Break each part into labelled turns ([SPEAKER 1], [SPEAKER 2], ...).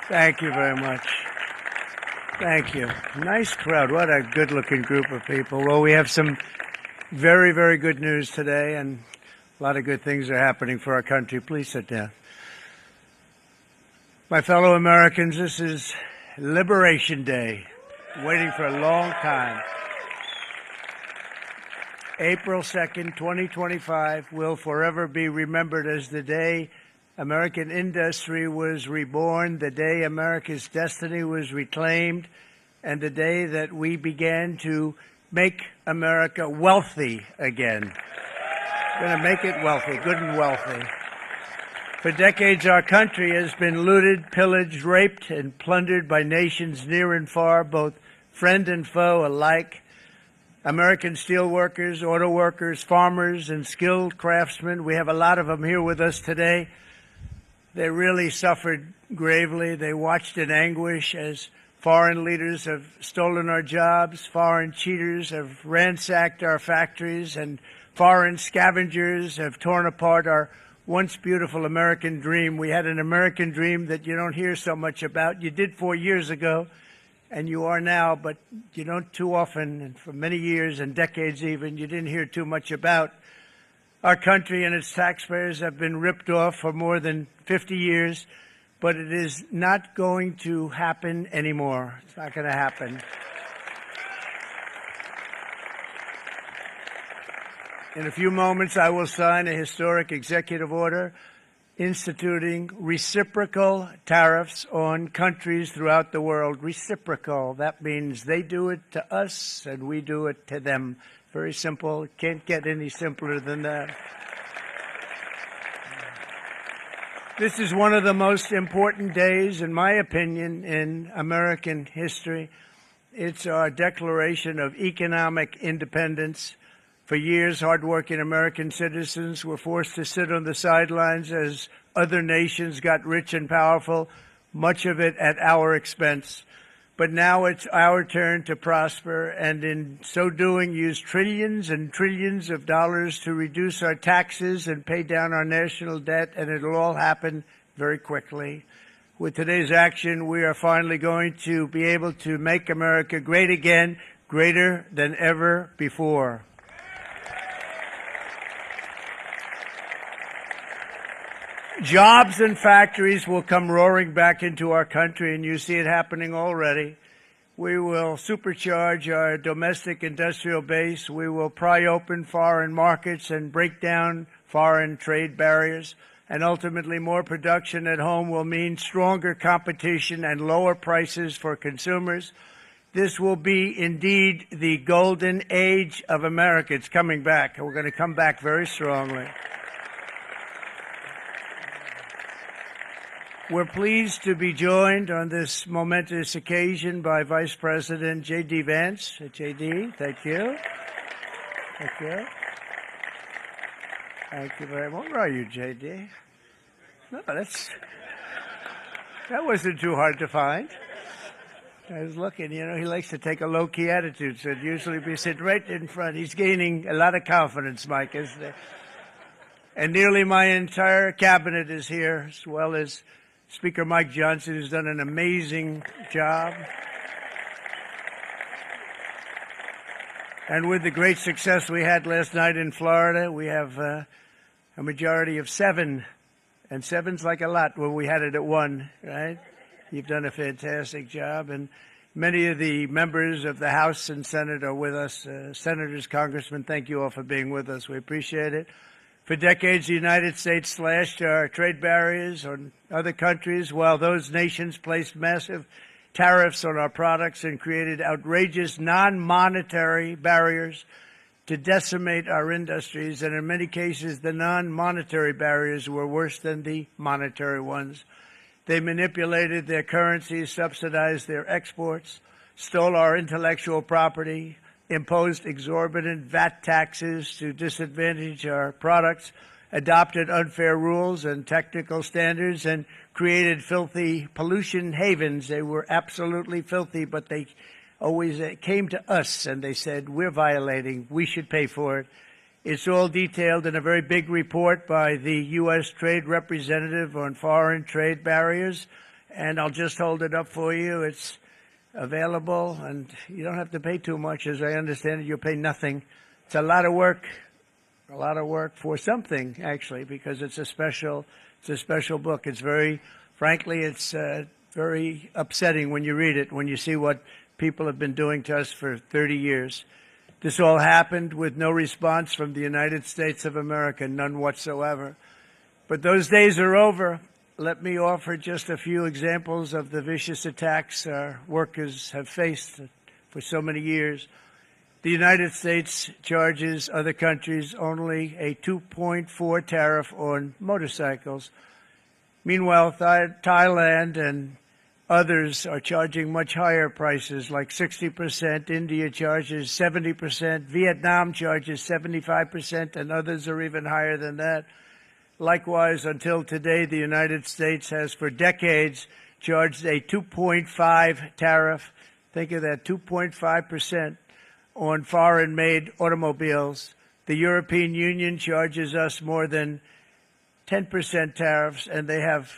[SPEAKER 1] Thank you very much. Thank you. Nice crowd. What a good-looking group of people. Well, we have some very, very good news today, and a lot of good things are happening for our country. Please sit down. My fellow Americans, this is Liberation Day. Waiting for a long time. April 2nd, 2025 will forever be remembered as the day American industry was reborn, the day America's destiny was reclaimed, and the day that we began to make America wealthy again. We're going to make it wealthy, good and wealthy. For decades, our country has been looted, pillaged, raped, and plundered by nations near and far, both friend and foe alike. American steel workers, auto workers, farmers, and skilled craftsmen, we have a lot of them here with us today. They really suffered gravely. They watched in anguish as foreign leaders have stolen our jobs, foreign cheaters have ransacked our factories, and foreign scavengers have torn apart our once beautiful American dream. We had an American dream that you don't hear so much about. You did 4 years ago, and you are now, but you don't too often, and for many years and decades even, you didn't hear too much about. Our country and its taxpayers have been ripped off for more than 50 years, but it is not going to happen anymore. It's not going to happen. In a few moments, I will sign a historic executive order instituting reciprocal tariffs on countries throughout the world. Reciprocal, that means they do it to us and we do it to them. Very simple. Can't get any simpler than that. This is one of the most important days, in my opinion, in American history. It's our declaration of economic independence. For years, hardworking American citizens were forced to sit on the sidelines as other nations got rich and powerful, much of it at our expense. But now it's our turn to prosper, and in so doing, use trillions and trillions of dollars to reduce our taxes and pay down our national debt, and it'll all happen very quickly. With today's action, we are finally going to be able to make America great again, greater than ever before. Jobs and factories will come roaring back into our country, and you see it happening already. We will supercharge our domestic industrial base. We will pry open foreign markets and break down foreign trade barriers. And ultimately, more production at home will mean stronger competition and lower prices for consumers. This will be indeed the golden age of America. It's coming back. We're going to come back very strongly. We're pleased to be joined on this momentous occasion by Vice President J.D. Vance. J.D., thank you. Thank you. Thank you very much. Where are you, J.D.? No, that wasn't too hard to find. I was looking, he likes to take a low-key attitude, so it'd usually be sitting right in front. He's gaining a lot of confidence, Mike, isn't he? And nearly my entire cabinet is here, as well as Speaker Mike Johnson, who's done an amazing job. And with the great success we had last night in Florida, we have a majority of 7. And 7's like a lot when we had it at 1, right? You've done a fantastic job. And many of the members of the House and Senate are with us. Senators, Congressmen, thank you all for being with us. We appreciate it. For decades, the United States slashed our trade barriers on other countries, while those nations placed massive tariffs on our products and created outrageous non-monetary barriers to decimate our industries. And in many cases, the non-monetary barriers were worse than the monetary ones. They manipulated their currencies, subsidized their exports, stole our intellectual property, imposed exorbitant VAT taxes to disadvantage our products, adopted unfair rules and technical standards, and created filthy pollution havens. They were absolutely filthy, but they always came to us and they said, we're violating, we should pay for it. It's all detailed in a very big report by the U.S. Trade Representative on Foreign Trade Barriers. and I'll just hold it up for you. It's available, and you don't have to pay too much. As I understand it, you'll pay nothing. It's a lot of work for something, actually, because it's a special book. It's frankly, it's very upsetting when you read it, when you see what people have been doing to us for 30 years. This all happened with no response from the United States of America, none whatsoever. But those days are over. Let me offer just a few examples of the vicious attacks our workers have faced for so many years. The United States charges other countries only a 2.4 tariff on motorcycles. Meanwhile, Thailand and others are charging much higher prices, like 60%. India charges 70%. Vietnam charges 75%, and others are even higher than that. Likewise, until today, the United States has for decades charged a 2.5 tariff. Think of that, 2.5% on foreign-made automobiles. The European Union charges us more than 10% tariffs, and they have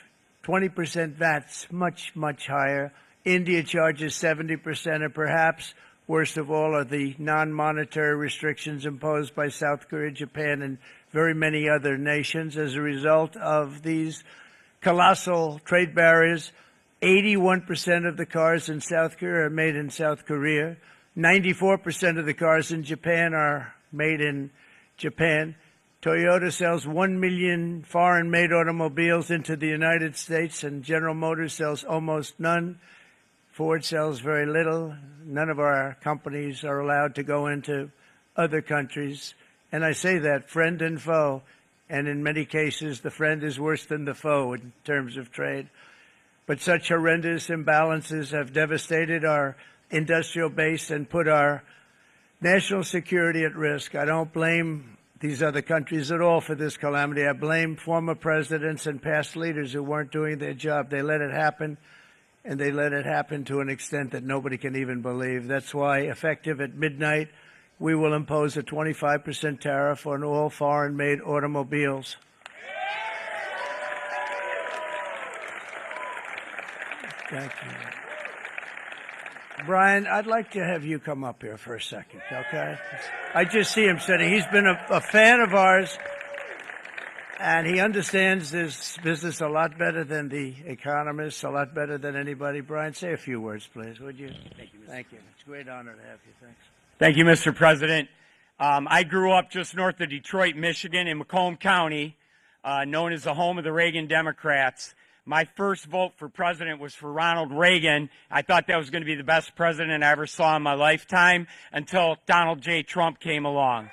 [SPEAKER 1] 20% VATs, much, much higher. India charges 70%, and perhaps worst of all are the non-monetary restrictions imposed by South Korea, Japan, and very many other nations. As a result of these colossal trade barriers, 81% of the cars in South Korea are made in South Korea. 94% of the cars in Japan are made in Japan. Toyota sells 1 million foreign-made automobiles into the United States, and General Motors sells almost none. Ford sells very little. None of our companies are allowed to go into other countries. And I say that, friend and foe, and in many cases the friend is worse than the foe in terms of trade. But such horrendous imbalances have devastated our industrial base and put our national security at risk. I don't blame these other countries at all for this calamity. I blame former presidents and past leaders who weren't doing their job. They let it happen, and they let it happen to an extent that nobody can even believe. That's why, effective at midnight, we will impose a 25% tariff on all foreign-made automobiles. Thank you. Brian, I'd like to have you come up here for a second, okay? I just see him sitting. He's been a fan of ours, and he understands this business a lot better than the economists, a lot better than anybody. Brian, say a few words, please, would you? Thank you, Mr. Thank you. It's a great honor to have you. Thanks.
[SPEAKER 2] Thank you, Mr. President. I grew up just north of Detroit, Michigan, in Macomb County, known as the home of the Reagan Democrats. My first vote for president was for Ronald Reagan. I thought that was going to be the best president I ever saw in my lifetime until Donald J. Trump came along.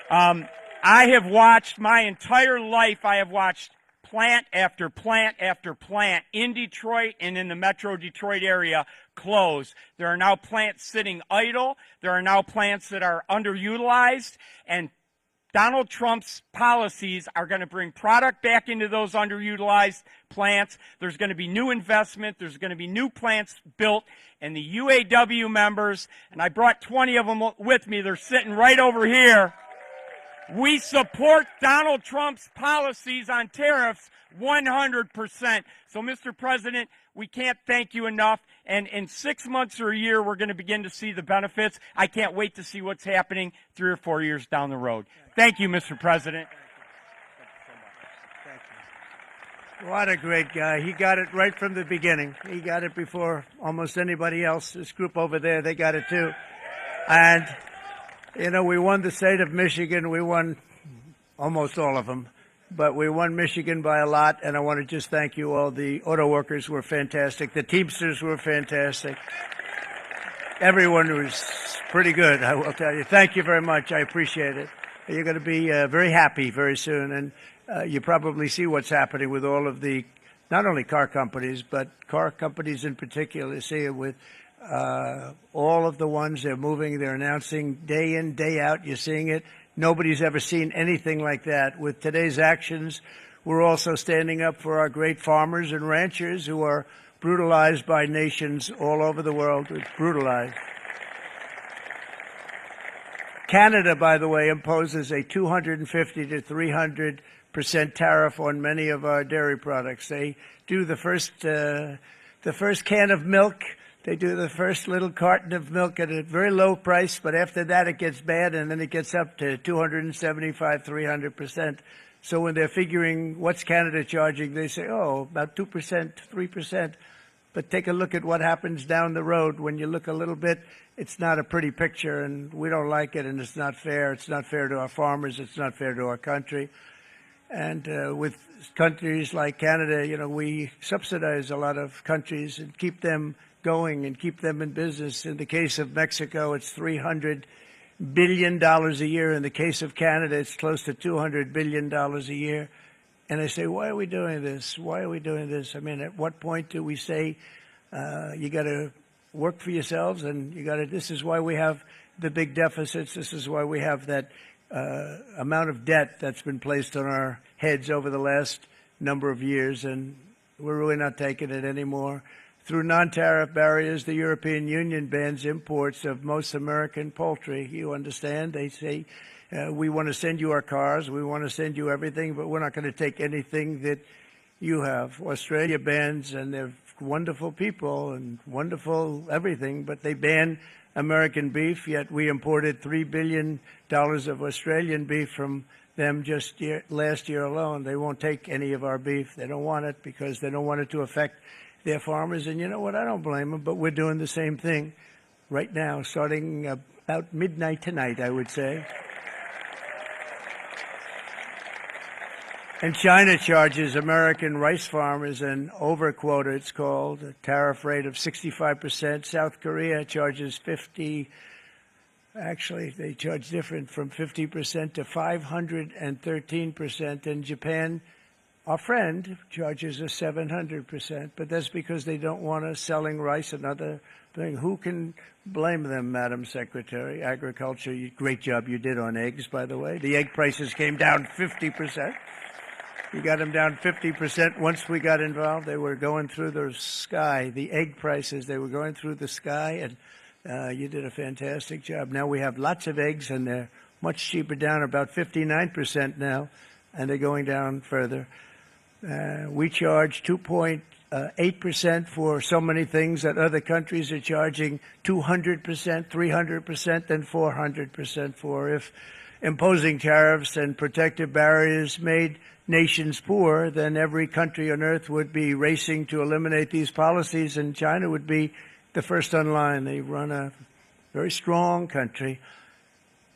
[SPEAKER 2] I have watched my entire life, I have watched plant after plant after plant in Detroit and in the metro Detroit area close. There are now plants sitting idle. There are now plants that are underutilized, and Donald Trump's policies are going to bring product back into those underutilized plants. There's going to be new investment. There's going to be new plants built. And the UAW members, and I brought 20 of them with me, they're sitting right over here. We support Donald Trump's policies on tariffs 100%. So, Mr. President, we can't thank you enough. And in 6 months or a year, we're going to begin to see the benefits. I can't wait to see what's happening 3 or 4 years down the road. Thank you, Mr. President.
[SPEAKER 1] Thank you. What a great guy. He got it right from the beginning. He got it before almost anybody else. This group over there, they got it too. And, you know, we won the state of Michigan. We won almost all of them. But we won Michigan by a lot, and I want to just thank you all. The auto workers were fantastic. The Teamsters were fantastic. Everyone was pretty good, I will tell you. Thank you very much. I appreciate it. You're going to be very happy very soon, and you probably see what's happening with all of the, not only car companies, but car companies in particular. You see it with all of the ones they're moving, they're announcing day in, day out. You're seeing it. Nobody's ever seen anything like that. With today's actions, we're also standing up for our great farmers and ranchers who are brutalized by nations all over the world. It's brutalized. Canada, by the way, imposes a 250 to 300% tariff on many of our dairy products. They do the first can of milk. They do the first little carton of milk at a very low price, but after that it gets bad, and then it gets up to 275, 300%. So when they're figuring what's Canada charging, they say, oh, about 2%, 3%. But take a look at what happens down the road. When you look a little bit, it's not a pretty picture, and we don't like it, and it's not fair. It's not fair to our farmers. It's not fair to our country. And with countries like Canada, you know, we subsidize a lot of countries and keep them going and keep them in business. In the case of Mexico, it's $300 billion a year. In the case of Canada, it's close to $200 billion a year. And I say, why are we doing this? Why are we doing this? I mean, at what point do we say, you got to work for yourselves, and you got to, this is why we have the big deficits. This is why we have that amount of debt that's been placed on our heads over the last number of years, and we're really not taking it anymore. Through non-tariff barriers, the European Union bans imports of most American poultry. You understand? They say, we want to send you our cars, we want to send you everything, but we're not going to take anything that you have. Australia bans, and they're wonderful people and wonderful everything, but they ban American beef, yet we imported $3 billion of Australian beef from them just last year alone. They won't take any of our beef. They don't want it because they don't want it to affect their farmers. And you know what? I don't blame them, but we're doing the same thing right now, starting about midnight tonight, I would say. And China charges American rice farmers an overquota, it's called, a tariff rate of 65%. South Korea charges 50%. Actually, they charge different, from 50% to 513%. And Japan, our friend, charges us 700%. But that's because they don't want us selling rice and other thing. Who can blame them, Madam Secretary? Agriculture, great job you did on eggs, by the way. The egg prices came down 50%. You got them down 50% once we got involved. They were going through the sky. The egg prices, they were going through the sky, and you did a fantastic job. Now we have lots of eggs, and they're much cheaper, down about 59% now, and they're going down further. We charge 2.8% for so many things that other countries are charging 200%, 300%, and 400% for. If imposing tariffs and protective barriers made nations poor, then every country on earth would be racing to eliminate these policies, and China would be the first on line. They run a very strong country,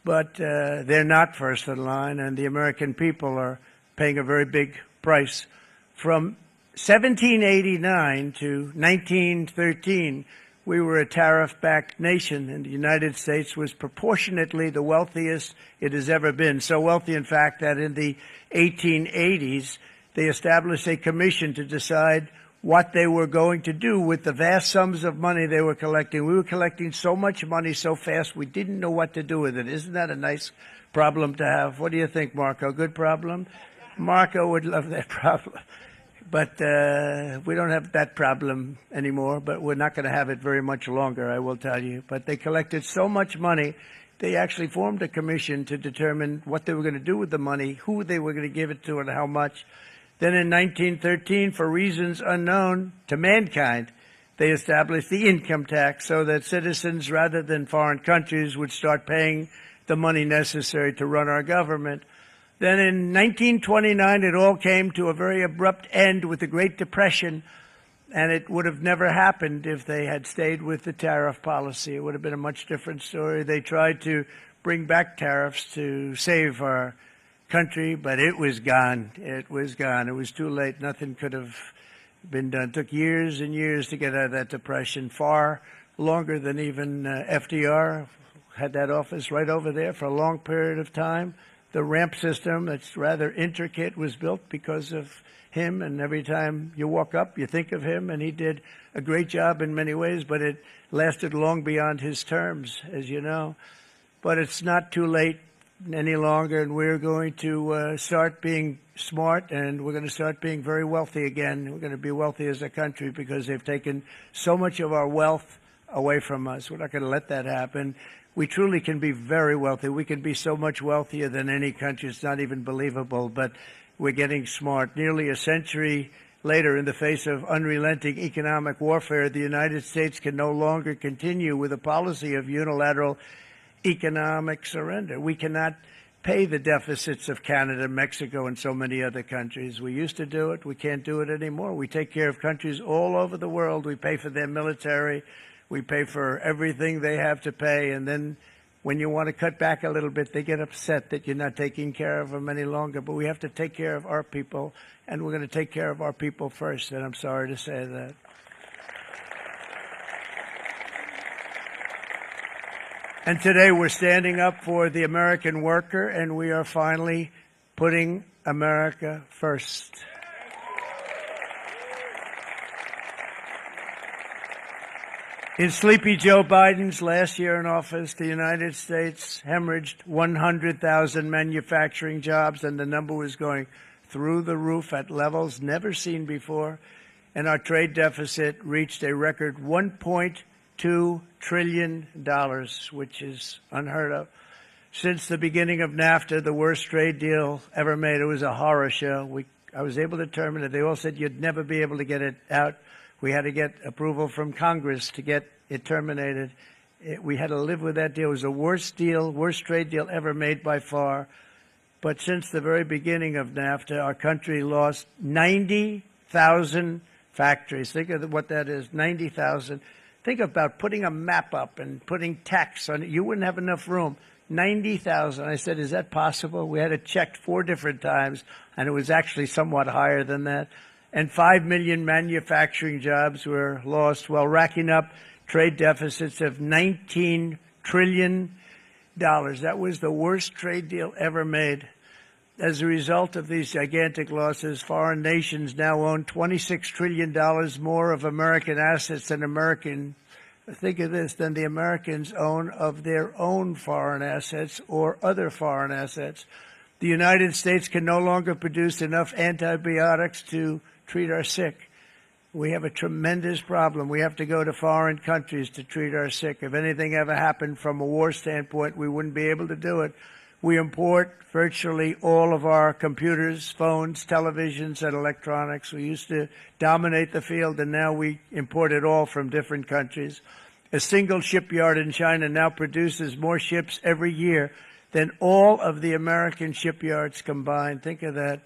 [SPEAKER 1] but they're not first in line, and the American people are paying a very big price. From 1789 to 1913, we were a tariff-backed nation, and the United States was proportionately the wealthiest it has ever been. So wealthy, in fact, that in the 1880s, they established a commission to decide what they were going to do with the vast sums of money they were collecting. We were collecting so much money so fast, we didn't know what to do with it. Isn't that a nice problem to have? What do you think, Marco? Good problem? Marco would love that problem. But we don't have that problem anymore, but we're not going to have it very much longer, I will tell you. But they collected so much money, they actually formed a commission to determine what they were going to do with the money, who they were going to give it to, and how much. Then in 1913, for reasons unknown to mankind, they established the income tax so that citizens, rather than foreign countries, would start paying the money necessary to run our government. Then in 1929, it all came to a very abrupt end with the Great Depression, and it would have never happened if they had stayed with the tariff policy. It would have been a much different story. They tried to bring back tariffs to save our country, but it was gone. It was gone. It was too late. Nothing could have been done. It took years and years to get out of that depression, far longer than even FDR had that office right over there for a long period of time. The ramp system, that's rather intricate, was built because of him, and every time you walk up, you think of him, and he did a great job in many ways, but it lasted long beyond his terms, as you know. But it's not too late any longer, and we're going to start being smart, and we're going to start being very wealthy again. We're going to be wealthy as a country because they've taken so much of our wealth away from us. We're not going to let that happen. We truly can be very wealthy. We can be so much wealthier than any country. It's not even believable, but we're getting smart. Nearly a century later, in the face of unrelenting economic warfare, the United States can no longer continue with a policy of unilateral economic surrender. We cannot pay the deficits of Canada, Mexico, and so many other countries. We used to do it. We can't do it anymore. We take care of countries all over the world. We pay for their military. We pay for everything they have to pay. And then when you want to cut back a little bit, they get upset that you're not taking care of them any longer. But we have to take care of our people, and we're going to take care of our people first. And I'm sorry to say that. And today we're standing up for the American worker, and we are finally putting America first. In sleepy Joe Biden's last year in office, the United States hemorrhaged 100,000 manufacturing jobs, and the number was going through the roof at levels never seen before. And our trade deficit reached a record $1.2 trillion, which is unheard of. Since the beginning of NAFTA, the worst trade deal ever made, it was a horror show. I was able to terminate it. They all said you'd never be able to get it out. We had to get approval from Congress to get it terminated. We had to live with that deal. It was the worst trade deal ever made by far. But since the very beginning of NAFTA, our country lost 90,000 factories. Think of what that is, 90,000. Think about putting a map up and putting tax on it. You wouldn't have enough room. 90,000. I said, is that possible? We had it checked 4 different times, and it was actually somewhat higher than that. And 5 million manufacturing jobs were lost while racking up trade deficits of $19 trillion. That was the worst trade deal ever made. As a result of these gigantic losses, foreign nations now own $26 trillion more of American assets than think of this, than the Americans own of their own foreign assets or other foreign assets. The United States can no longer produce enough antibiotics to treat our sick. We have a tremendous problem. We have to go to foreign countries to treat our sick. If anything ever happened from a war standpoint, we wouldn't be able to do it. We import virtually all of our computers, phones, televisions, and electronics. We used to dominate the field, and now we import it all from different countries. A single shipyard in China now produces more ships every year than all of the American shipyards combined. Think of that.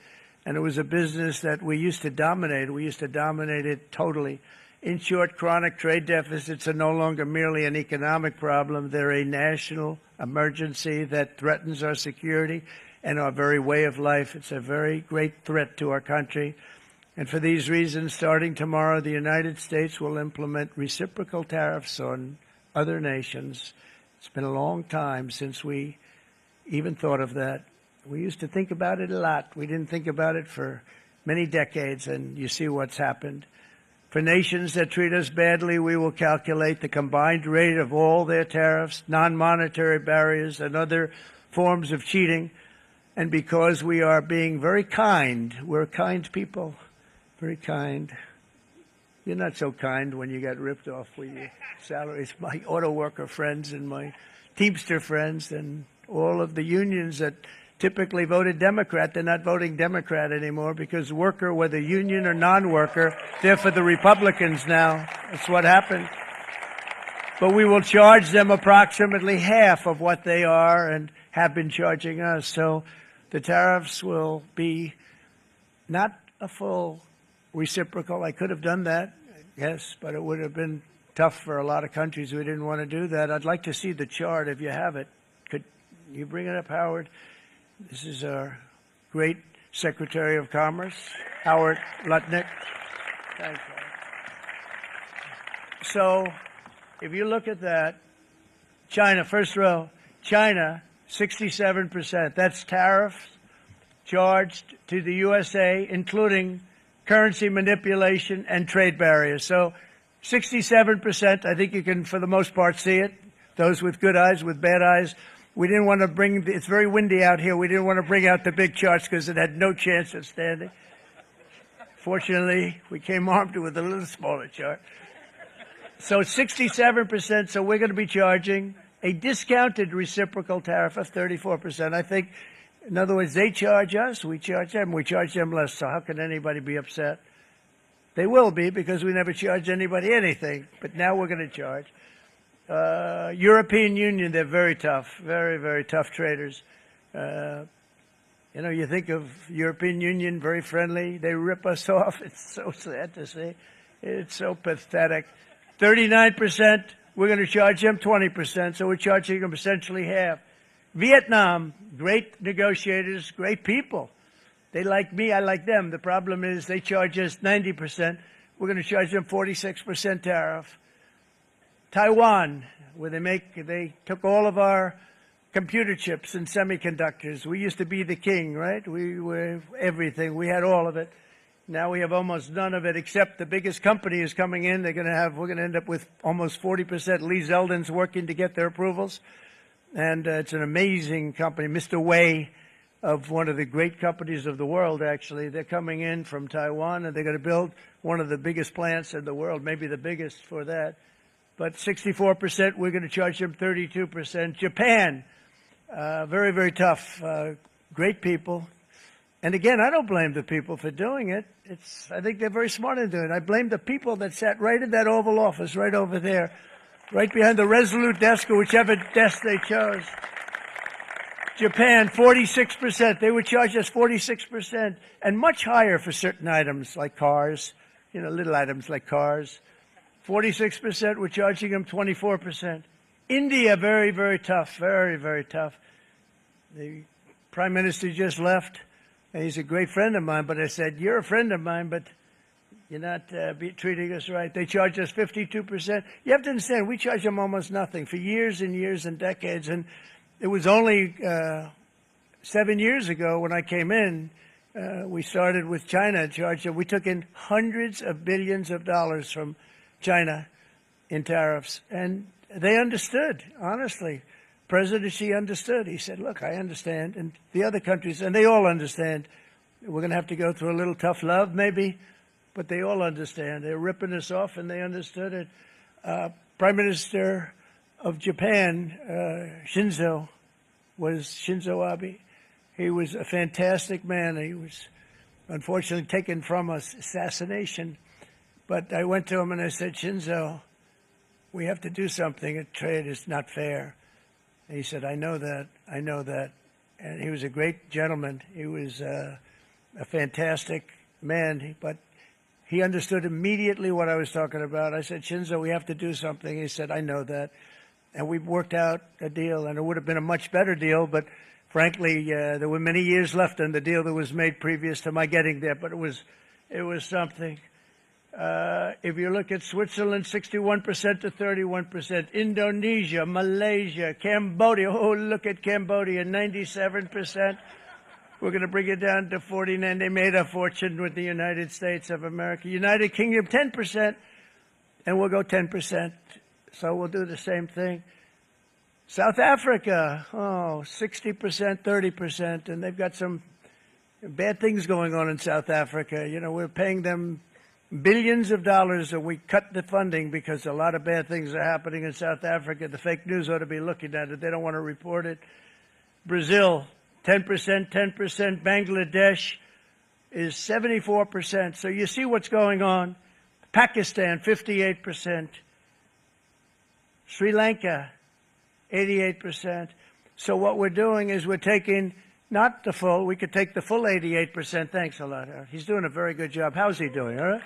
[SPEAKER 1] And it was a business that we used to dominate. We used to dominate it totally. In short, chronic trade deficits are no longer merely an economic problem. They're a national emergency that threatens our security and our very way of life. It's a very great threat to our country. And for these reasons, starting tomorrow, the United States will implement reciprocal tariffs on other nations. It's been a long time since we even thought of that. We used to think about it a lot. We didn't think about it for many decades, and you see what's happened. For nations that treat us badly, we will calculate the combined rate of all their tariffs, non-monetary barriers, and other forms of cheating. And because we are being very kind, we're kind people, very kind. You're not so kind when you got ripped off with your salaries. My auto worker friends and my Teamster friends and all of the unions that typically voted Democrat, they're not voting Democrat anymore because worker, whether union or non-worker, they're for the Republicans now. That's what happened. But we will charge them approximately half of what they are and have been charging us. So the tariffs will be not a full reciprocal. I could have done that, yes, but it would have been tough for a lot of countries who didn't want to do that. I'd like to see the chart if you have it. Could you bring it up, Howard? This is our great Secretary of Commerce, Howard Lutnick. Thank you. So if you look at that, China, first row, China, 67%. That's tariffs charged to the USA, including currency manipulation and trade barriers. So 67%, I think you can, for the most part, see it. Those with good eyes, with bad eyes. We didn't want to bring, it's very windy out here. We didn't want to bring out the big charts because it had no chance of standing. Fortunately, we came armed with a little smaller chart. So 67%, so we're going to be charging a discounted reciprocal tariff of 34%. I think, in other words, they charge us, we charge them less. So how can anybody be upset? They will be, because we never charge anybody anything. But now we're going to charge. European Union, they're very tough, very, very tough traders. You know, you think of European Union, very friendly. They rip us off. It's so sad to see. It's so pathetic. 39%, we're going to charge them 20%, so we're charging them essentially half. Vietnam, great negotiators, great people. They like me, I like them. The problem is they charge us 90%. We're going to charge them 46% tariff. Taiwan, where they took all of our computer chips and semiconductors. We used to be the king, right? We were everything. We had all of it. Now we have almost none of it, except the biggest company is coming in. We're going to end up with almost 40%. Lee Zeldin's working to get their approvals. And it's an amazing company. Mr. Wei, of one of the great companies of the world, actually. They're coming in from Taiwan, and they're going to build one of the biggest plants in the world, maybe the biggest for that. But 64%, we're going to charge them 32%. Japan, very, very tough. Great people. And again, I don't blame the people for doing it. I think they're very smart in doing it. I blame the people that sat right in that Oval Office, right over there, right behind the Resolute desk or whichever desk they chose. Japan, 46%. They would charge us 46%, and much higher for certain items like cars, you know, little items like cars. 46%, we're charging them 24%. India, very, very tough, very, very tough. The Prime Minister just left. He's a great friend of mine, but I said, you're a friend of mine, but you're not treating us right. They charge us 52%. You have to understand, we charge them almost nothing for years and years and decades. And it was only 7 years ago when I came in, we started with China. We took in hundreds of billions of dollars from China in tariffs. And they understood, honestly. President Xi understood. He said, look, I understand. And the other countries, and they all understand. We're going to have to go through a little tough love, maybe, but they all understand. They're ripping us off, and they understood it. Prime Minister of Japan, Shinzo Abe. He was a fantastic man. He was unfortunately taken from us, assassination. But I went to him and I said, Shinzo, we have to do something. A trade is not fair. And he said, I know that. I know that. And he was a great gentleman. He was a fantastic man. But he understood immediately what I was talking about. I said, Shinzo, we have to do something. He said, I know that. And we worked out a deal. And it would have been a much better deal. But frankly, there were many years left on the deal that was made previous to my getting there. But it was something. If you look at Switzerland, 61% to 31%. Indonesia, Malaysia, Cambodia. Oh, look at Cambodia, 97%. We're going to bring it down to 49. They made a fortune with the United States of America. United Kingdom, 10%, and we'll go 10%. So we'll do the same thing. South Africa, 60%, 30%, and they've got some bad things going on in South Africa. You know, we're paying them billions of dollars, and we cut the funding because a lot of bad things are happening in South Africa. The fake news ought to be looking at it. They don't want to report it. Brazil, 10%, 10%. Bangladesh is 74%. So you see what's going on. Pakistan, 58%. Sri Lanka, 88%. So what we're doing is we're taking not the full, we could take the full 88%. Thanks a lot, Howard. He's doing a very good job. How's he doing, all right?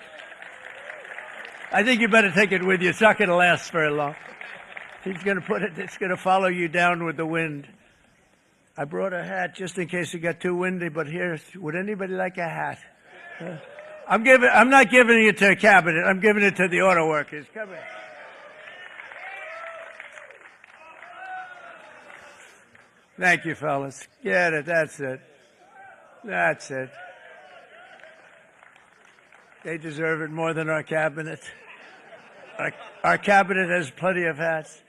[SPEAKER 1] I think you better take it with you. It's not going to last very long. He's going to put it, it's going to follow you down with the wind. I brought a hat just in case it got too windy, but here, would anybody like a hat? I'm not giving it to a cabinet. I'm giving it to the auto workers. Come here. Thank you, fellas. Get it. That's it. That's it. They deserve it more than our cabinet. Our cabinet has plenty of hats.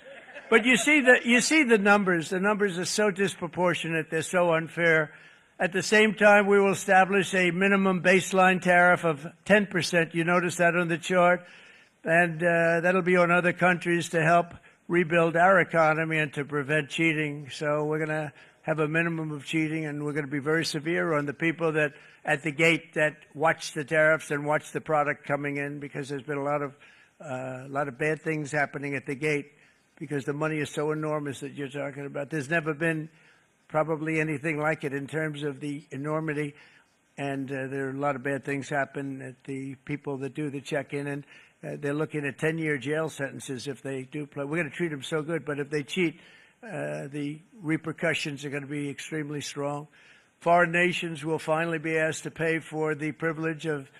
[SPEAKER 1] But you see the numbers. The numbers are so disproportionate. They're so unfair. At the same time, we will establish a minimum baseline tariff of 10%. You notice that on the chart. And that'll be on other countries to help rebuild our economy and to prevent cheating. So we're going to have a minimum of cheating, and we're going to be very severe on the people that at the gate that watch the tariffs and watch the product coming in, because there's been a lot of bad things happening at the gate because the money is so enormous that you're talking about. There's never been probably anything like it in terms of the enormity, and there are a lot of bad things happen at the people that do the check-in, and they're looking at 10-year jail sentences if they do play. We're going to treat them so good, but if they cheat, the repercussions are going to be extremely strong. Foreign nations will finally be asked to pay for the privilege of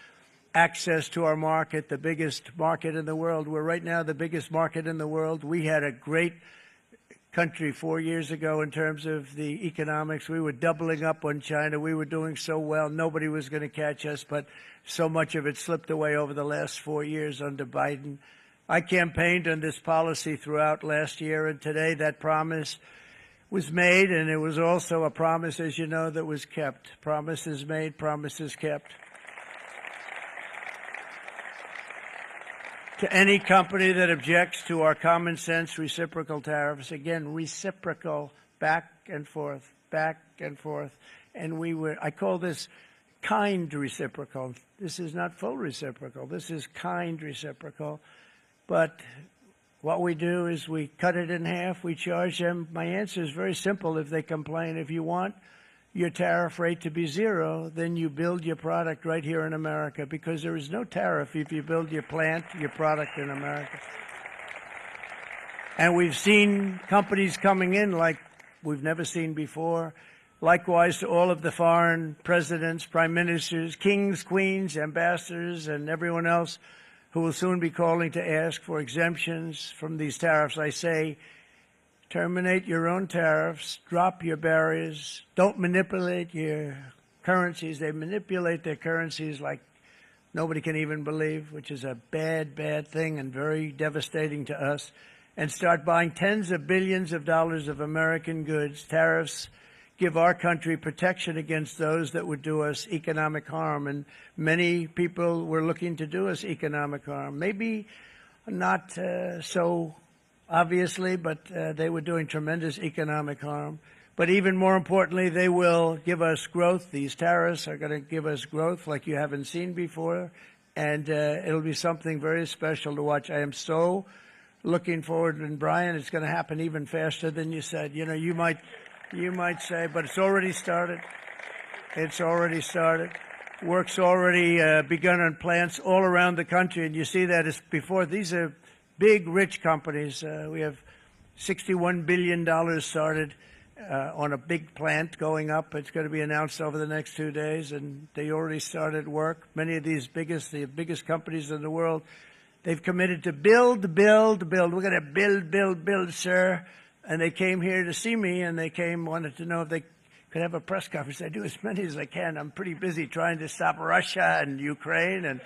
[SPEAKER 1] access to our market, the biggest market in the world. We're right now the biggest market in the world. We had a great country 4 years ago in terms of the economics. We were doubling up on China. We were doing so well. Nobody was going to catch us, but so much of it slipped away over the last 4 years under Biden. I campaigned on this policy throughout last year, and today that promise was made, and it was also a promise, as you know, that was kept. Promises made, promises kept. To any company that objects to our common sense reciprocal tariffs, again, reciprocal, back and forth, back and forth. And I call this kind reciprocal. This is not full reciprocal. This is kind reciprocal. But what we do is we cut it in half. We charge them. My answer is very simple. If they complain, if you want your tariff rate to be zero, then you build your product right here in America, because there is no tariff if you build your plant, your product in America. And we've seen companies coming in like we've never seen before. Likewise to all of the foreign presidents, prime ministers, kings, queens, ambassadors, and everyone else who will soon be calling to ask for exemptions from these tariffs. I say, terminate your own tariffs, drop your barriers, don't manipulate your currencies. They manipulate their currencies like nobody can even believe, which is a bad, bad thing and very devastating to us. And start buying tens of billions of dollars of American goods. Tariffs give our country protection against those that would do us economic harm. And many people were looking to do us economic harm. Maybe not so obviously, but they were doing tremendous economic harm. But even more importantly, they will give us growth. These tariffs are going to give us growth like you haven't seen before. And it'll be something very special to watch. I am so looking forward. And Brian, it's going to happen even faster than you said. You know, you might say, but it's already started. It's already started. Work's already begun on plants all around the country. And you see that as before. These are big, rich companies. We have $61 billion started on a big plant going up. It's going to be announced over the next 2 days, and they already started work. Many of these the biggest companies in the world, they've committed to build. We're going to build, sir. And they came here to see me, and they wanted to know if they could have a press conference. I do as many as I can. I'm pretty busy trying to stop Russia and Ukraine and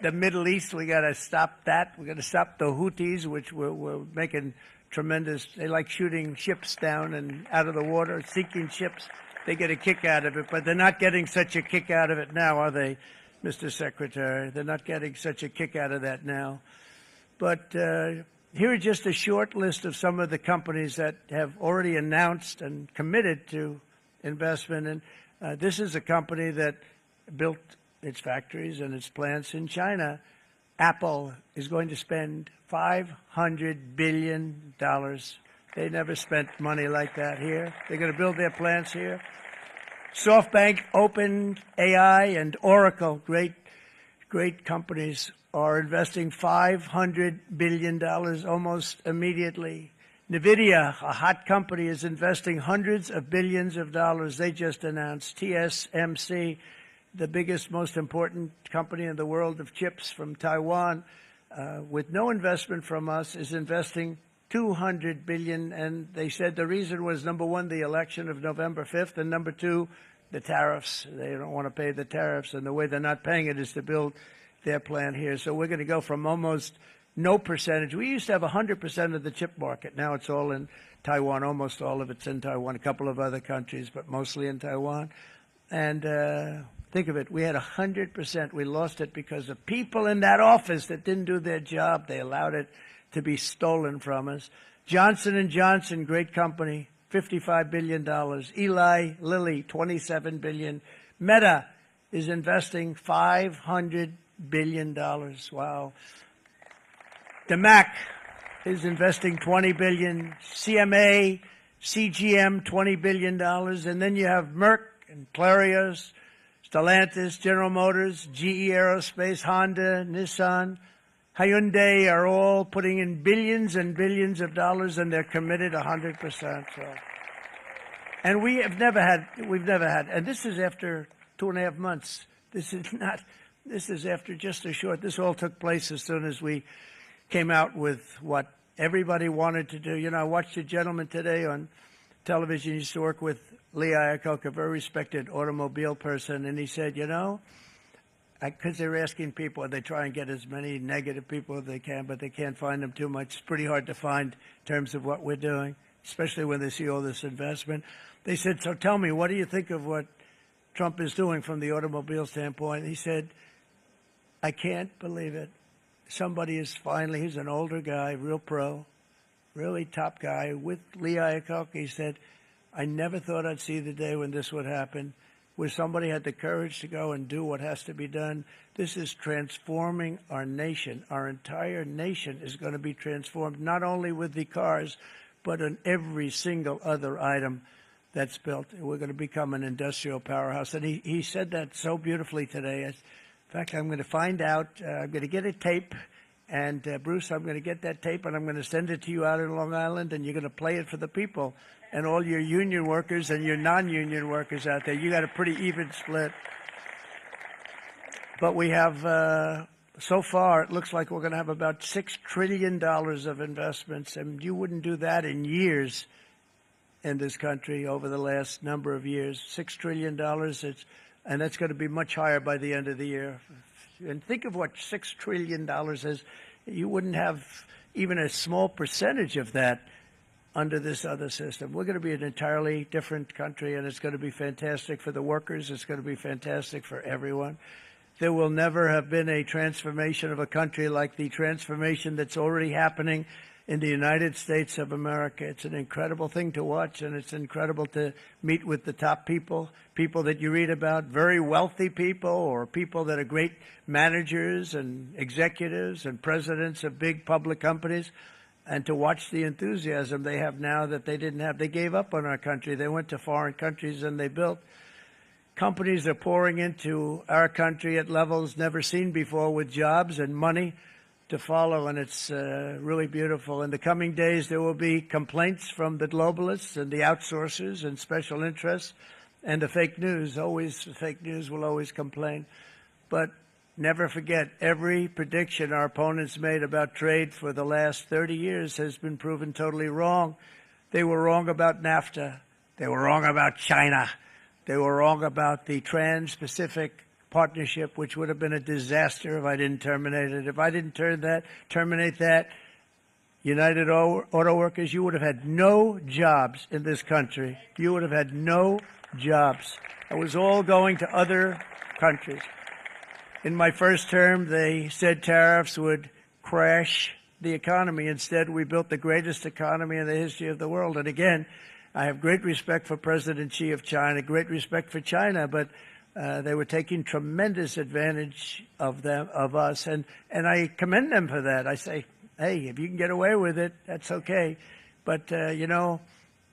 [SPEAKER 1] the Middle East. We got to stop that. We got to stop the Houthis, which we're making tremendous. They like shooting ships down and out of the water, sinking ships. They get a kick out of it, but they're not getting such a kick out of it now, are they, Mr. Secretary? They're not getting such a kick out of that now. But here are just a short list of some of the companies that have already announced and committed to investment. And this is a company that built its factories and its plants in China. Apple is going to spend $500 billion. They never spent money like that here. They're going to build their plants here. SoftBank, OpenAI, and Oracle, great companies, are investing $500 billion almost immediately. NVIDIA, a hot company, is investing hundreds of billions of dollars. They just announced. TSMC, the biggest, most important company in the world of chips from Taiwan, with no investment from us, is investing $200 billion. And they said the reason was, number one, the election of November 5th, and number two, the tariffs. They don't want to pay the tariffs, and the way they're not paying it is to build their plant here. So we're going to go from almost no percentage. We used to have 100% of the chip market. Now it's all in Taiwan. Almost all of it's in Taiwan. A couple of other countries, but mostly in Taiwan. And Think of it. We had 100%. We lost it because of people in that office that didn't do their job. They allowed it to be stolen from us. Johnson & Johnson, great company, $55 billion. Eli Lilly, $27 billion. Meta is investing $500 billion. Wow. DeMac is investing $20 billion. CMA, CGM, $20 billion. And then you have Merck and Clarios, Stellantis, General Motors, GE Aerospace, Honda, Nissan, Hyundai are all putting in billions and billions of dollars, and they're committed 100%. So. And we've never had, and this is after 2.5 months. This is after just a short, this all took place as soon as we came out with what everybody wanted to do. You know, I watched a gentleman today on television. He used to work with Lee Iacocca, a very respected automobile person, and he said, you know, because they were asking people, they try and get as many negative people as they can, but they can't find them too much. It's pretty hard to find in terms of what we're doing, especially when they see all this investment. They said, so tell me, what do you think of what Trump is doing from the automobile standpoint? He said, I can't believe it. Somebody is finally, he's an older guy, real pro, really top guy, with Lee Iacocca. He said, I never thought I'd see the day when this would happen, where somebody had the courage to go and do what has to be done. This is transforming our nation. Our entire nation is going to be transformed, not only with the cars, but on every single other item that's built. We're going to become an industrial powerhouse. And he said that so beautifully today. In fact, I'm going to find out, I'm going to get a tape, and Bruce, I'm going to get that tape, and I'm going to send it to you out in Long Island, and you're going to play it for the people. And all your union workers and your non-union workers out there, you got a pretty even split. But we have, so far, it looks like we're going to have about $6 trillion of investments, and you wouldn't do that in years in this country over the last number of years. $6 trillion, and that's going to be much higher by the end of the year. And think of what $6 trillion is. You wouldn't have even a small percentage of that under this other system. We're going to be an entirely different country, and it's going to be fantastic for the workers. It's going to be fantastic for everyone. There will never have been a transformation of a country like the transformation that's already happening in the United States of America. It's an incredible thing to watch, and it's incredible to meet with the top people, people that you read about, very wealthy people, or people that are great managers and executives and presidents of big public companies, and to watch the enthusiasm they have now that they didn't have. They gave up on our country. They went to foreign countries and they built. Companies are pouring into our country at levels never seen before, with jobs and money to follow, and it's really beautiful. In the coming days, there will be complaints from the globalists and the outsourcers and special interests and the fake news. Always, the fake news will always complain. But never forget, every prediction our opponents made about trade for the last 30 years has been proven totally wrong. They were wrong about NAFTA. They were wrong about China. They were wrong about the Trans-Pacific Partnership, which would have been a disaster if I didn't terminate it. If I didn't terminate that, United Auto Workers, you would have had no jobs in this country. You would have had no jobs. It was all going to other countries. In my first term, they said tariffs would crash the economy. Instead, we built the greatest economy in the history of the world. And again, I have great respect for President Xi of China, great respect for China, but they were taking tremendous advantage of us, and I commend them for that. I say, hey, if you can get away with it, that's okay. But, you know,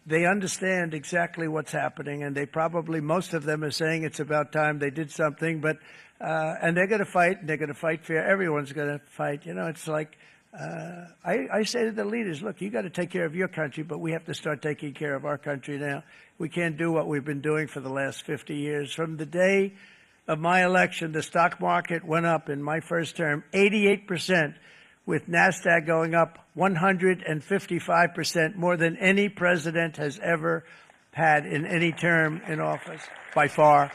[SPEAKER 1] they understand exactly what's happening, and they probably, most of them are saying it's about time they did something, but, and they're going to fight, and they're going to fight fair. Everyone's going to fight. You know, it's like, I say to the leaders, look, you got to take care of your country, but we have to start taking care of our country now. We can't do what we've been doing for the last 50 years. From the day of my election, the stock market went up in my first term 88%, with NASDAQ going up 155%, more than any president has ever had in any term in office, by far.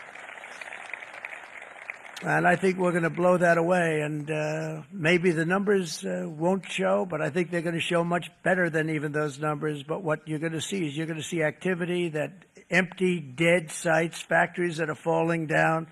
[SPEAKER 1] And I think we're going to blow that away. And maybe the numbers won't show, but I think they're going to show much better than even those numbers. But what you're going to see is you're going to see activity, that empty, dead sites, factories that are falling down,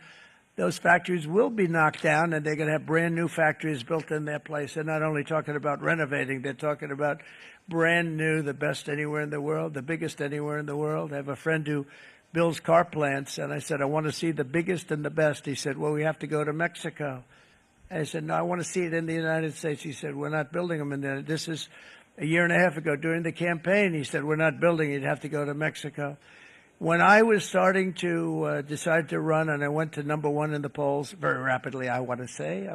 [SPEAKER 1] those factories will be knocked down, and they're going to have brand new factories built in their place. They're not only talking about renovating, they're talking about brand new, the best anywhere in the world, the biggest anywhere in the world. I have a friend who builds car plants, and I said, I want to see the biggest and the best. He said, well, we have to go to Mexico. I said, no, I want to see it in the United States. He said, we're not building them in there. This is a year and a half ago during the campaign. He said, we're not building it. You'd have to go to Mexico. When I was starting to decide to run, and I went to number one in the polls very rapidly, let's say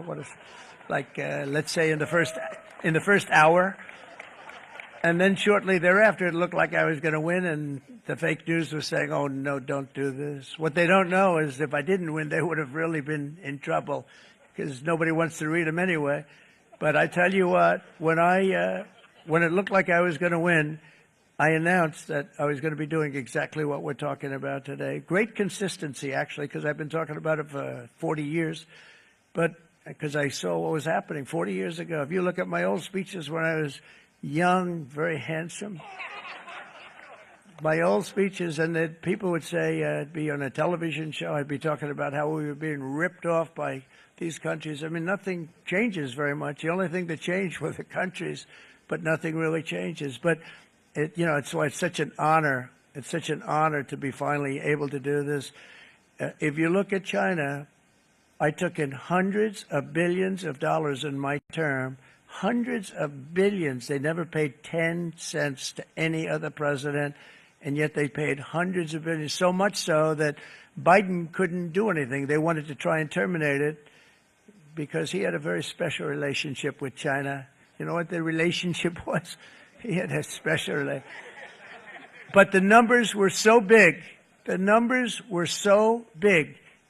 [SPEAKER 1] in the first hour, and then shortly thereafter, it looked like I was going to win, and the fake news was saying, "Oh no, don't do this." What they don't know is if I didn't win, they would have really been in trouble, because nobody wants to read them anyway. But I tell you what, when it looked like I was going to win, I announced that I was going to be doing exactly what we're talking about today. Great consistency, actually, because I've been talking about it for 40 years, but because I saw what was happening 40 years ago. If you look at my old speeches when I was young, very handsome, my old speeches, and that people would say I'd be on a television show, I'd be talking about how we were being ripped off by these countries. I mean, nothing changes very much. The only thing that changed were the countries, but nothing really changes. But it's why it's such an honor. It's such an honor to be finally able to do this. If you look at China, I took in hundreds of billions of dollars in my term, hundreds of billions. They never paid 10 cents to any other president, and yet they paid hundreds of billions, so much so that Biden couldn't do anything. They wanted to try and terminate it because he had a very special relationship with China. You know what the relationship was? He had a special relationship. But the numbers were so big,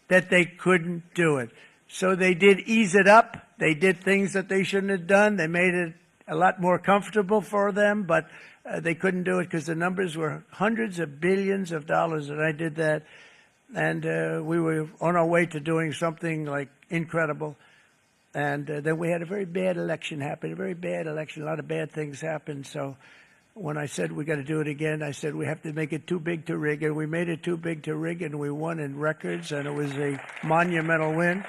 [SPEAKER 1] that they couldn't do it. So they did ease it up. They did things that they shouldn't have done. They made it a lot more comfortable for them, but they couldn't do it because the numbers were hundreds of billions of dollars, and I did that. And we were on our way to doing something like incredible. And then we had a very bad election happen, a lot of bad things happened. So when I said we got to do it again, I said we have to make it too big to rig. And we made it too big to rig, and we won in records, and it was a monumental win.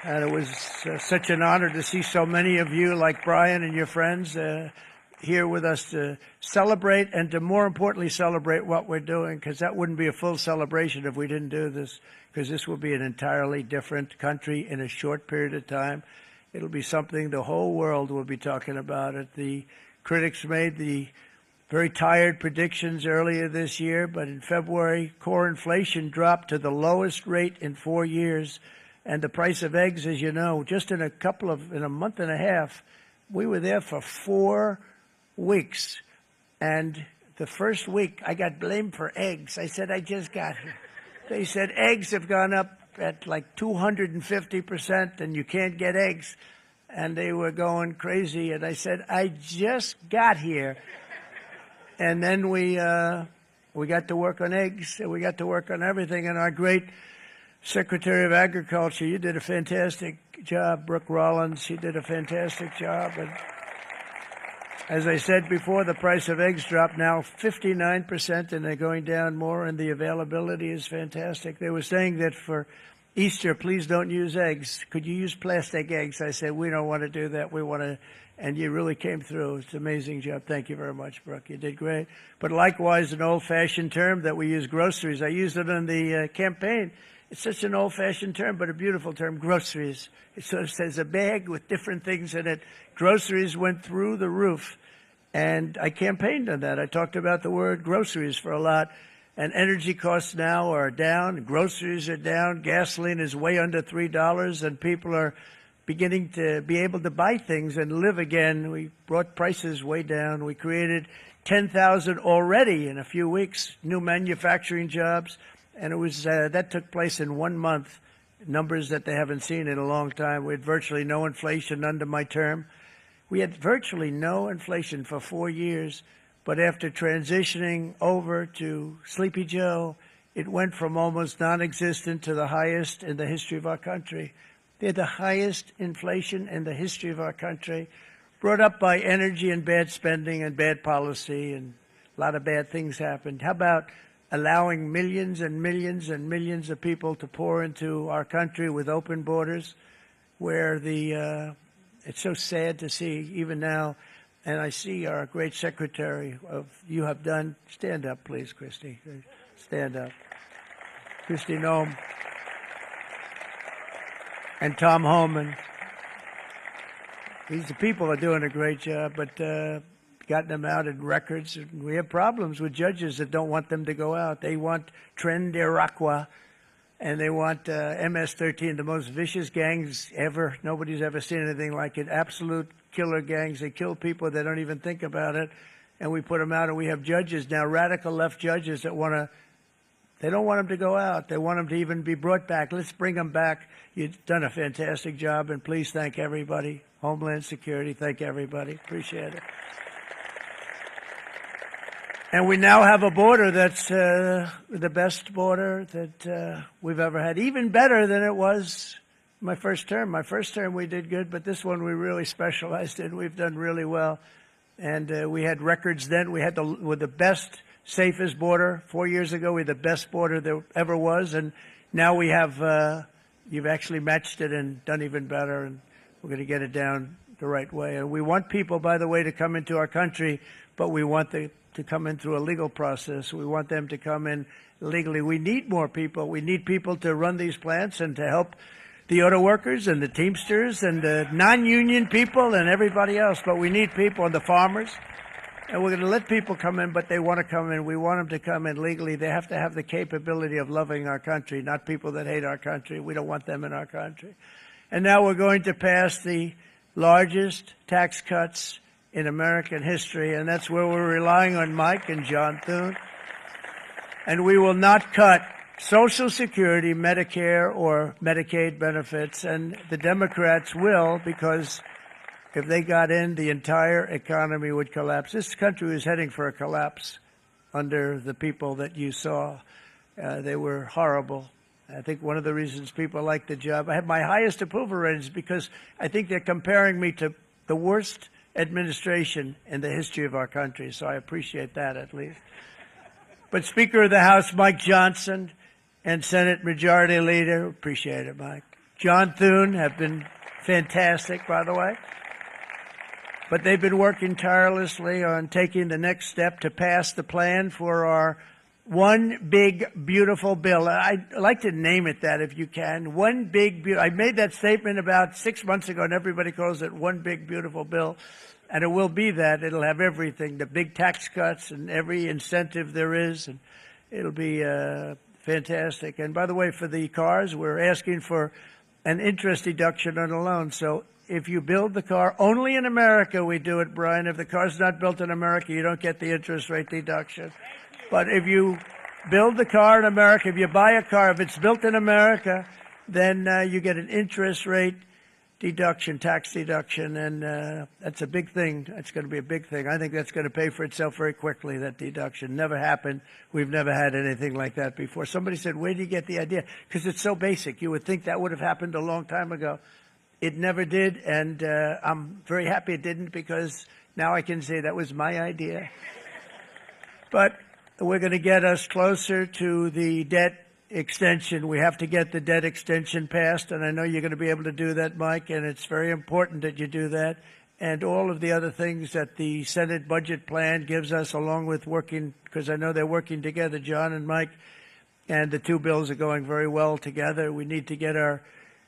[SPEAKER 1] And it was such an honor to see so many of you, like Brian and your friends, here with us to celebrate, and to more importantly celebrate what we're doing, because that wouldn't be a full celebration if we didn't do this, because this will be an entirely different country in a short period of time. It'll be something the whole world will be talking about it. The critics made the very tired predictions earlier this year, but in February, core inflation dropped to the lowest rate in 4 years, and the price of eggs, as you know, just in a month and a half, we were there for 4 weeks. And the first week, I got blamed for eggs. I said, I just got here. They said eggs have gone up at like 250%, and you can't get eggs. And they were going crazy. And I said, I just got here. And then we got to work on eggs, and we got to work on everything. And our great Secretary of Agriculture, you did a fantastic job. Brooke Rollins, she did a fantastic job. And as I said before, the price of eggs dropped now 59%, and they're going down more, and the availability is fantastic. They were saying that for Easter, please don't use eggs. Could you use plastic eggs? I said, we don't want to do that. We want to, and you really came through. It's an amazing job. Thank you very much, Brooke. You did great. But likewise, an old-fashioned term that we use, groceries. I used it in the campaign. It's such an old-fashioned term, but a beautiful term, groceries. It sort of says a bag with different things in it. Groceries went through the roof, and I campaigned on that. I talked about the word groceries for a lot, and energy costs now are down. Groceries are down. Gasoline is way under $3, and people are beginning to be able to buy things and live again. We brought prices way down. We created 10,000 already in a few weeks, new manufacturing jobs. And it was that took place in 1 month, numbers that they haven't seen in a long time. We had virtually no inflation under my term. We had virtually no inflation for 4 years, but after transitioning over to Sleepy Joe, it went from almost non-existent to the highest in the history of our country. They're the highest inflation in the history of our country, brought up by energy and bad spending and bad policy, and a lot of bad things happened. How about allowing millions and millions and millions of people to pour into our country with open borders, where it's so sad to see even now. And I see our great secretary you have done. Stand up, please, Kristi. Stand up. Kristi Noem and Tom Homan. These people are doing a great job, but gotten them out in records. We have problems with judges that don't want them to go out. They want Tren de Aragua, and they want MS-13, the most vicious gangs ever. Nobody's ever seen anything like it. Absolute killer gangs. They kill people. They don't even think about it. And we put them out, and we have judges now, radical left judges that they don't want them to go out. They want them to even be brought back. Let's bring them back. You've done a fantastic job, and please thank everybody. Homeland Security, thank everybody. Appreciate it. And we now have a border that's the best border that we've ever had, even better than it was my first term. My first term we did good, but this one we really specialized in. We've done really well. And we had records then. We had the best, safest border. 4 years ago, we had the best border there ever was. And now we have, you've actually matched it and done even better. And we're going to get it down the right way. And we want people, by the way, to come into our country, but we want to come in through a legal process. We want them to come in legally. We need more people. We need people to run these plants and to help the auto workers and the Teamsters and the non-union people and everybody else. But we need people and the farmers. And we're going to let people come in, but they want to come in. We want them to come in legally. They have to have the capability of loving our country, not people that hate our country. We don't want them in our country. And now we're going to pass the largest tax cuts in American history, and that's where we're relying on Mike and John Thune. And we will not cut Social Security, Medicare, or Medicaid benefits, and the Democrats will, because if they got in, the entire economy would collapse. This country was heading for a collapse under the people that you saw. They were horrible. I think one of the reasons people like the job, I have my highest approval ratings because I think they're comparing me to the worst administration in the history of our country, so I appreciate that at least. But Speaker of the House Mike Johnson and Senate Majority Leader, appreciate it, Mike. John Thune have been fantastic, by the way. But they've been working tirelessly on taking the next step to pass the plan for our one big, beautiful bill. I'd like to name it that if you can. One big, I made that statement about 6 months ago, and everybody calls it one big, beautiful bill. And it will be that. It'll have everything, the big tax cuts and every incentive there is. And it'll be fantastic. And by the way, for the cars, we're asking for an interest deduction on a loan. So if you build the car, only in America we do it, Brian. If the car's not built in America, you don't get the interest rate deduction. But if you build the car in America, if you buy a car, if it's built in America, then you get an interest rate deduction, tax deduction, and that's a big thing. That's going to be a big thing. I think that's going to pay for itself very quickly, that deduction. Never happened. We've never had anything like that before. Somebody said, where do you get the idea? Because it's so basic. You would think that would have happened a long time ago. It never did, and I'm very happy it didn't because now I can say that was my idea. But we're going to get us closer to the debt extension. We have to get the debt extension passed, and I know you're going to be able to do that, Mike, and it's very important that you do that. And all of the other things that the Senate budget plan gives us, along with working, because I know they're working together, John and Mike, and the two bills are going very well together. We need to get our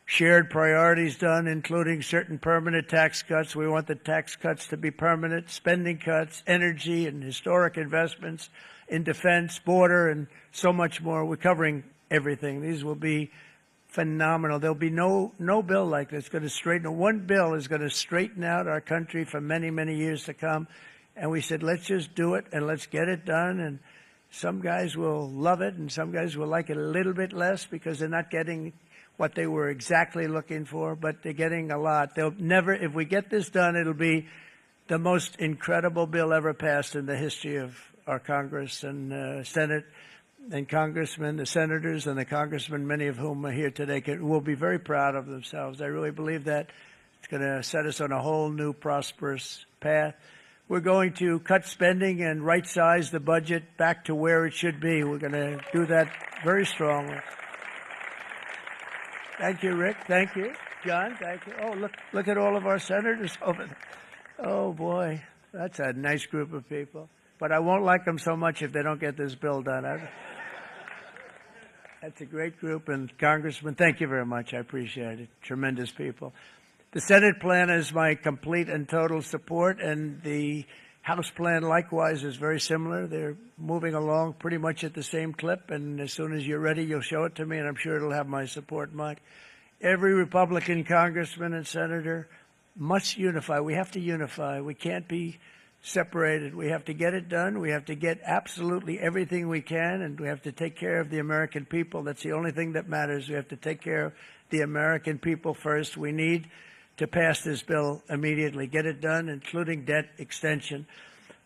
[SPEAKER 1] shared priorities done, including certain permanent tax cuts. We want the tax cuts to be permanent, spending cuts, energy and historic investments in defense, border, and so much more. We're covering everything. These will be phenomenal. There'll be no bill like this going to straighten. One bill is going to straighten out our country for many, many years to come. And we said, let's just do it and let's get it done. And some guys will love it and some guys will like it a little bit less because they're not getting what they were exactly looking for, but they're getting a lot. They'll never, if we get this done, it'll be the most incredible bill ever passed in the history of our Congress and Senate and congressmen, the senators and the congressmen, many of whom are here today, will be very proud of themselves. I really believe that. It's going to set us on a whole new prosperous path. we're going to cut spending and right-size the budget back to where it should be. We're going to do that very strongly. Thank you, Rick. Thank you. John, thank you. Oh, look at all of our senators over there. Oh, boy, that's a nice group of people. But I won't like them so much if they don't get this bill done. That's a great group. And Congressman, thank you very much. I appreciate it. Tremendous people. The Senate plan is my complete and total support, and the House plan likewise is very similar. They're moving along pretty much at the same clip, and as soon as you're ready, you'll show it to me, and I'm sure it'll have my support, Mike. Every Republican congressman and senator must unify. We have to unify. We can't be separated. We have to get it done. We have to get absolutely everything we can, and we have to take care of the American people. That's the only thing that matters. We have to take care of the American people first. We need to pass this bill immediately, get it done, including debt extension.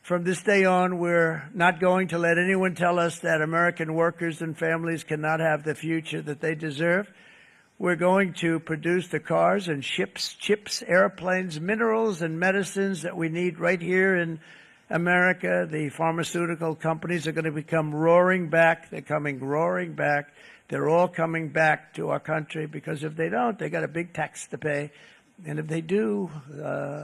[SPEAKER 1] From this day on, we're not going to let anyone tell us that American workers and families cannot have the future that they deserve. We're going to produce the cars and ships, chips, airplanes, minerals, and medicines that we need right here in America. The pharmaceutical companies are going to become roaring back. They're coming roaring back. They're all coming back to our country, because if they don't, they got a big tax to pay. And if they do,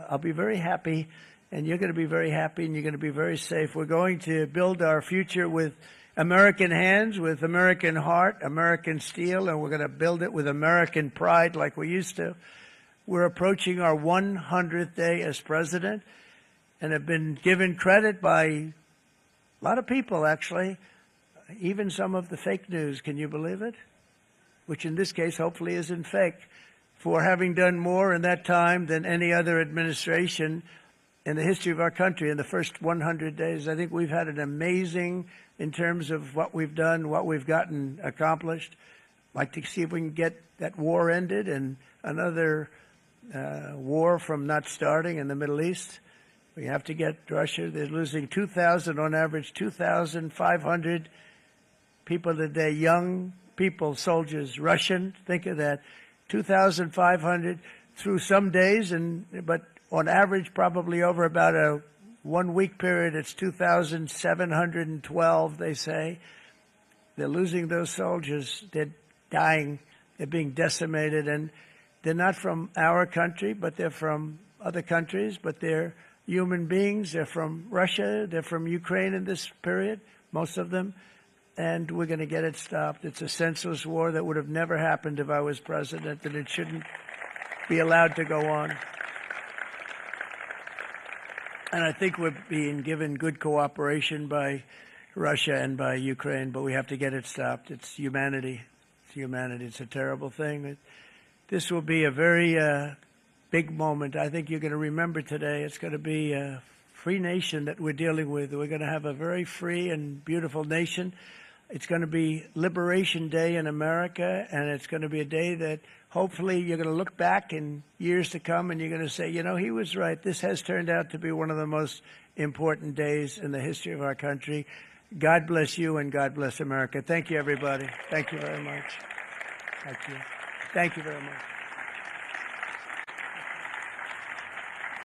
[SPEAKER 1] I'll be very happy, and you're going to be very happy, and you're going to be very safe. We're going to build our future with American hands, with American heart, American steel, and we're going to build it with American pride like we used to. We're approaching our 100th day as president, and have been given credit by a lot of people, actually, even some of the fake news. Can you believe it? Which in this case hopefully isn't fake, for having done more in that time than any other administration in the history of our country in the first 100 days. I think we've had an amazing, in terms of what we've done, what we've gotten accomplished. I'd like to see if we can get that war ended and another war from not starting in the Middle East. We have to get Russia. They're losing 2,000 on average, 2,500 people a day, young people, soldiers, Russian. Think of that. 2,500 through some days, but on average, probably over about a 1 week period, it's 2,712, they say. They're losing those soldiers. They're dying. They're being decimated. And they're not from our country, but they're from other countries. But they're human beings. They're from Russia. They're from Ukraine in this period, most of them. And we're going to get it stopped. It's a senseless war that would have never happened if I was president, and it shouldn't be allowed to go on. And I think we're being given good cooperation by Russia and by Ukraine, but we have to get it stopped. It's humanity. It's humanity. It's a terrible thing. This will be a very big moment. I think you're going to remember today. It's going to be a free nation that we're dealing with. We're going to have a very free and beautiful nation. It's going to be Liberation Day in America, and it's going to be a day that hopefully you're going to look back in years to come and you're going to say, you know, he was right. This has turned out to be one of the most important days in the history of our country. God bless you and God bless America. Thank you, everybody. Thank you very much. Thank you. Thank you very much.